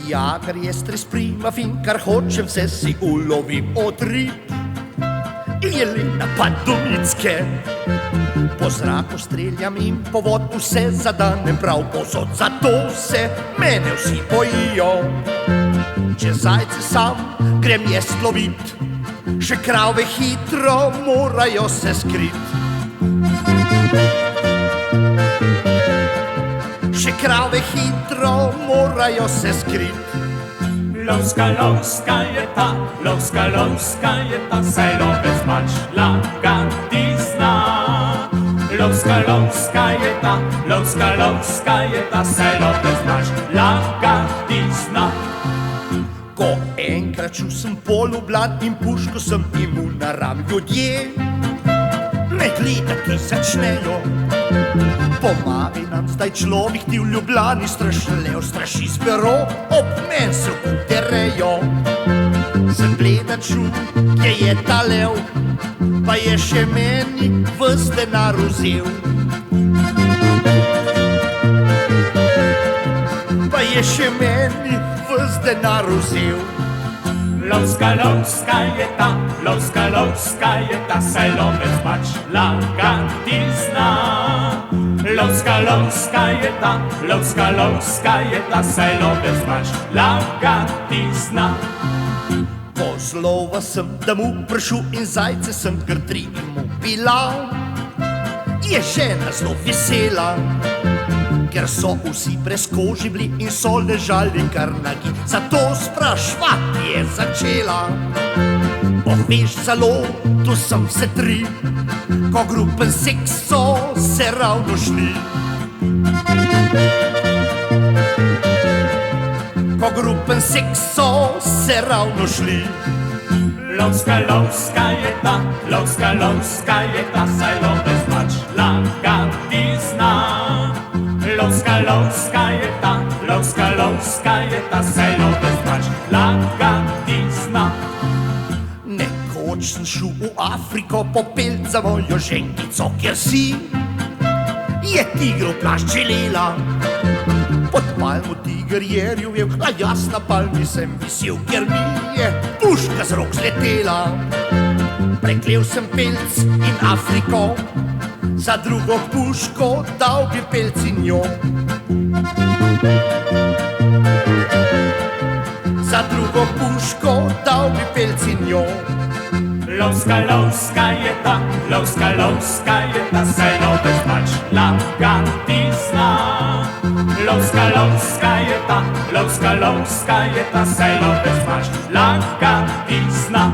jager je stres prima fin, kar hočem, vse si ulovim od rib. Jelena pa domicke, po zraku streljam in po vodu se zadanem prav povsod, zato se mene vsi bojijo. Če zajce sam grem jest lovit, še krave hitro morajo se skrit. Še krave hitro morajo se skrit. Lovska, lovska je ta, saj lovec pač lagati zna. Lovska, lovska je ta, saj lovec pač lagati zna. Ko enkrat čul sem polublat in puško sem imel na ram, ljudje me gledati začnejo. Pomagaj nam zdaj človek, ti v Ljubljani strašen lev, straši zbero, ob men se uderejo. Sem gledat čul, kje je ta lev, pa je še meni ves denar vzel. Pa je še meni ves denar vzel. Lovska, lovska je ta, saj lovec pač lagati zna. Lovska, lovska je ta, saj lovec pač lagati zna. Ko zlova sem, da mu pršu in zajce sem kar 3 mu bila, je žena zelo vesela, ker so vsi brez koži bili in so ležali kar nagi. Zato sprašvat je začela. Veš, celo tu sem se 3, ko grupen seks so se ravno šli. Ko grupen seks so se ravno šli. Lovska, lovska je ta, saj lovec pač lagati zna. Lovska, lovska je ta, saj lovec pač lagati zna. Nekoč sem šel v Afriko popelt za mojo ženkico, kjer si je tigrov plašč želela. Pod palmo tiger je rjuvel, a jaz na palmi sem visel, ker mi je puška z rok zletela. Preklel sem pelc in Afriko, za drugo puško dal bi pelc in njo. Za drugo puško dal bi pelc in njo. Lovska, lovska je ta, saj lovec pač lagati zna. Lovska, lovska je ta, saj lovec pač lagati zna.